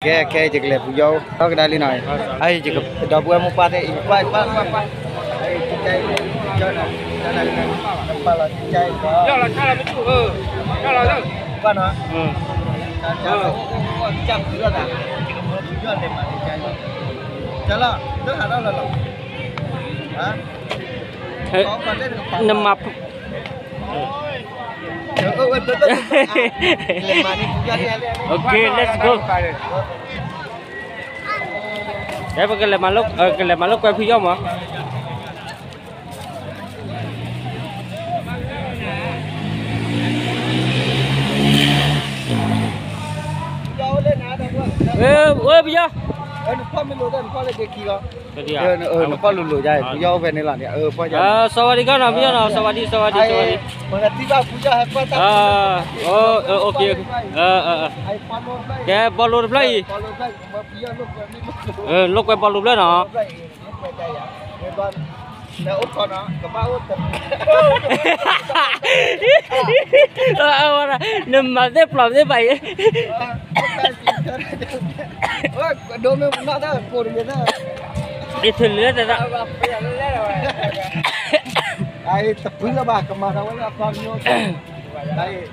Ke je le puyo tak dah li nai ai je dah buat mu pa te pa ai cai jalan kepala cai jalan cara itu jalan tu kan ha jam dulu dah tujuan deh mah cai jalan tu ada lah ha nama okay, let's go. Đấy cái là maluk quay phi mà. Ơi bây giờ. Nó có mấy lô đó, nó có lấy cái kia. Nó có lulu dài, bây giờ về này là nè, bây giờ. Sawadee nào bây giờ nào, sawadee. Mà là tiba puja hay apa tak? Okay. Cái bolu play. Lúc quay bolu play nào. Dah upah nak, kebau tu. Nama dia pelan dia baik. Dome nak dah, kau dia dah. Itu lihat tak? Ai tepi lah bah, kemana wala kau ai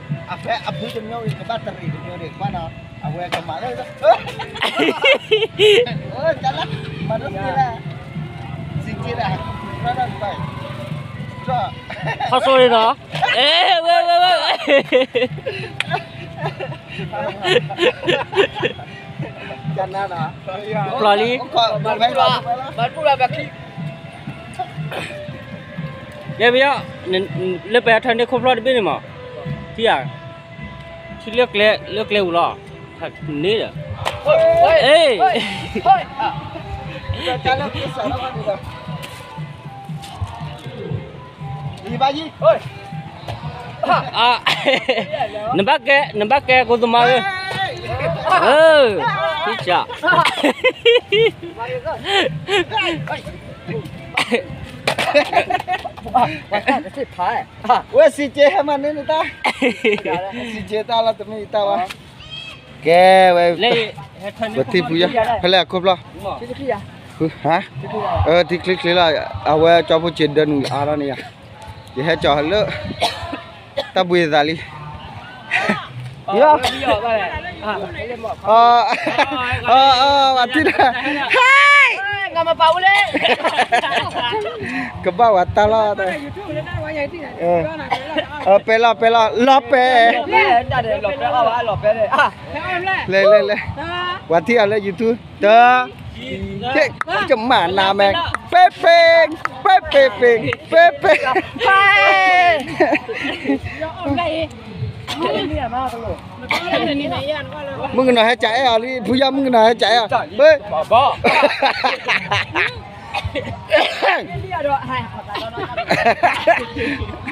apa jemnya ke bateri jemnya dek mana? Awak kemana tu? Jalan mana sila? Sikit dah. Mana baik? Kau sorry dah. Jangan lah. Pelali. Baru baki. Ya biar lebih atas ni koplo lebih ni mah. Tiada. Cilek le ulah. Ni dah. Jalan ke sana mana dah? Ini bayi. Oi. Nampak ke kau tu mah. Tidak. Wah si je mana ni ta? Si je ta lah tu ni ta wah. Ke, berarti punya. Kalau aku belah. Hả? Thì click là cho bố chuyện đơn à này à. Vậy hết cho lỡ. Ta bùi ra đi. Dạ. Bạn tin à? Hai. Ngam apa boleh? Ke bawah ta lo tu. Pela lope. Le. Wati ala YouTube. Ta. Cuma nama Pepeng. Mungkin nak cai ali, punya mungkin nak cai ah. Bapa.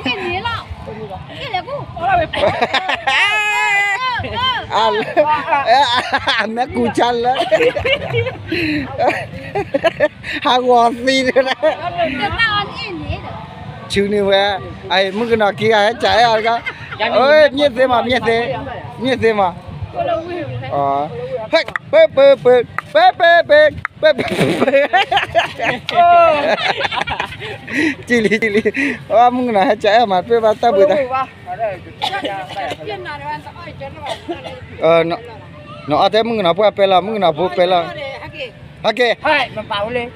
Ini lah. Ini aku. Mẹ cù chăn lắm. Hàng ngọt gì nữa đấy. Chứ như vậy, ai muốn cái nào kia hết trái rồi cả. Ơi, nhiệt thế mà. Chili. Muốn cái nào hết trái mà phải bắt ta bự ta. Nó thế muốn cái nào phải pela, muốn cái nào phải pela. Okay. Hai, mampu boleh.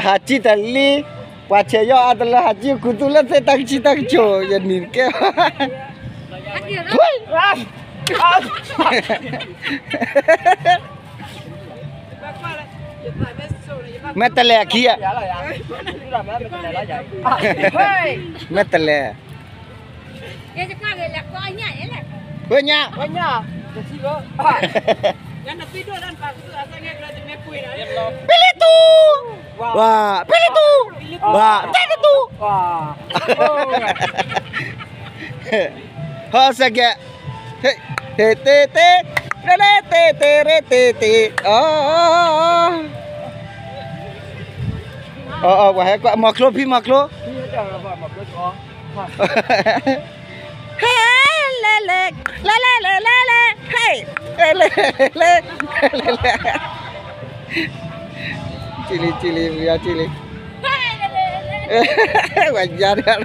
Haji tali wajahnya adalah haji kutulah setang citang co jadi ke. Metal lagi ya. Metal ya. Banyak. Pilih tu. Wah, pilih tu. Wah. Ha saja. Te. Wah, kau maklo. Hello. le cili ya cili wajar kan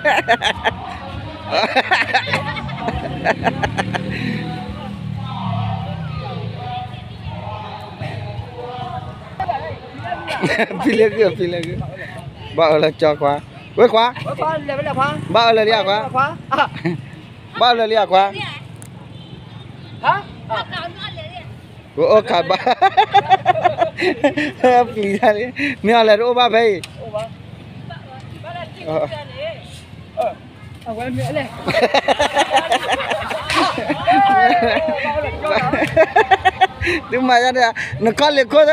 pilih ke bao là cho quá với quá bao là lia quá bao là lia quá hả ô cả ba pilih đi mẹ là ô ba vậy quên mẹ này nhưng mà ra nó con liền con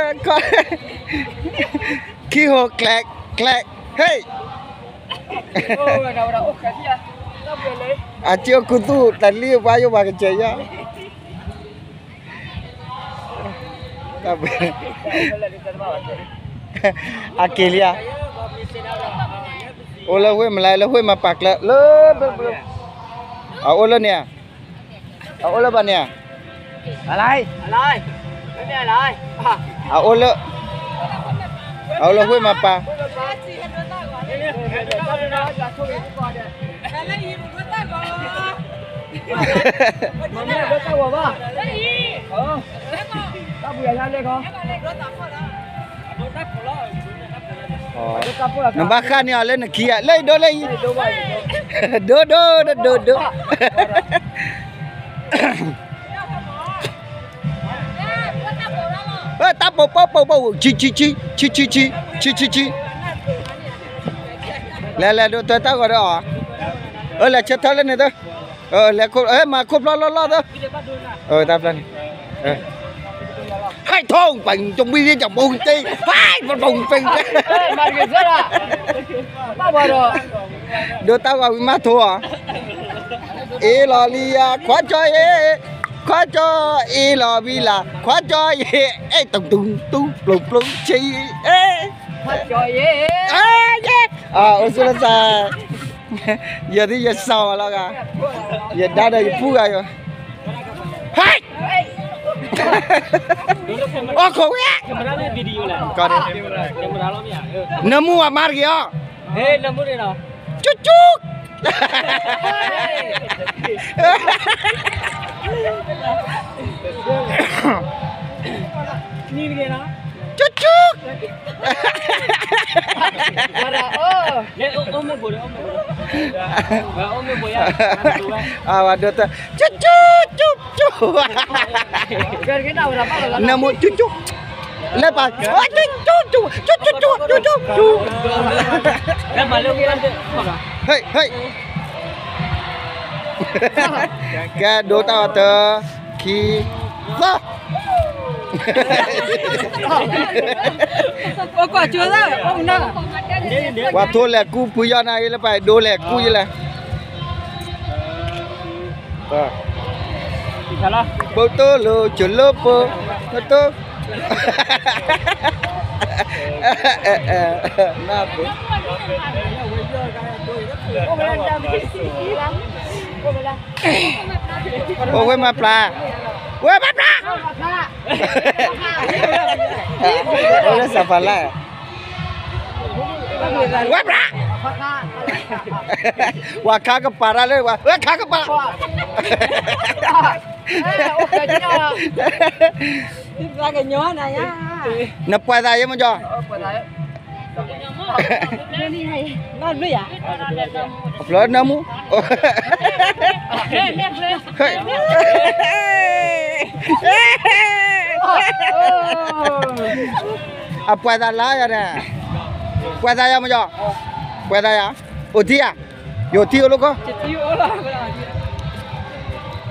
khi hồ kẹt hey à chưa cứ tu tận liêu bao nhiêu bà cái chơi nhá Akelia ola huê mà lại là huê mà bạc là lơ ola nè ola bà nè lại cái này lại ola huê mà bà nambah kan ya le nakia le do tap po chi le do ta gọi đó là chết thôi lên này thôi là mà cốp lo thôi tap lên hai thôn bằng trong bia trong bùn chi hai một bùn phình mà cái gì à bao giờ rồi đưa tao vào má thua e lò lia khóa cho e lò vi là khóa cho e tung plum chi khóa cho ye usul sa giờ thì giờ sau là cả giờ đã đây phu rồi hai không ya còn nemu amar kìa nemu đi nào cucuk nhìn kìa nó cucuk ôm một buổi waduh tuh cucuk cái đầu là bao giờ nemu cucuk lepas cucuk cái mà lúc kia hey cái đồ tao tơ khi đó quả chưa ra ông nào quả thua là cu bây giờ này là phải đồ lẻ cu như là bố tô lô chuẩn lô bố nó tô na bố ô quên mà pla ô nó sao phải lại quên pla quả cá cái para đấy quả cá cái para ra cái nhớ này nhá nập quay ra mà cho nó nuôi à rồi nemu quay ra lá ra nè quay ra mà cho quay ra à ô thi à yo thi luôn có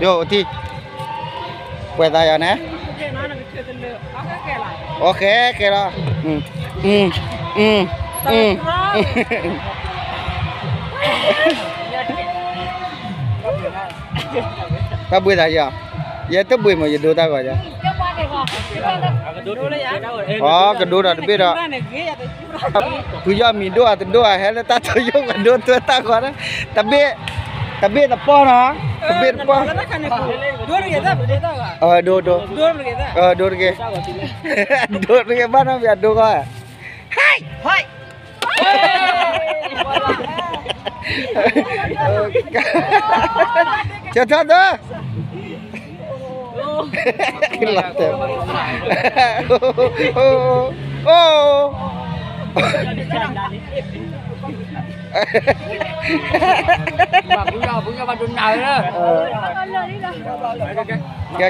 yo thi quay ra nè ok kìa đó ta bơi thay giờ giờ tới bơi mà giờ đưa ta gọi chứ cái đua là biết rồi cứ giờ mình đua hay là ta thôi vô cái đua ta gọi đó ta biết tập biết tập po nó tập biết po đồ đồ đồ cái đồ cái bắt nó việt đồ coi hai chờ thật đó làm thế ô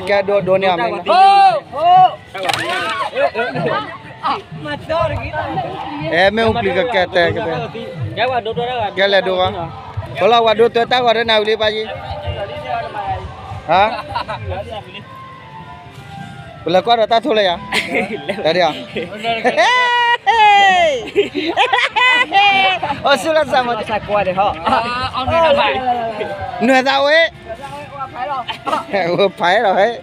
cái đồ này mình em không beli cái teh cái là đồ à kalau waduh tu tahu ada nak beli apa je hả bila kau ada tak boleh ya tadi ya oh sudah sama qua được họ ông đi làm bài nửa sao ấy phải rồi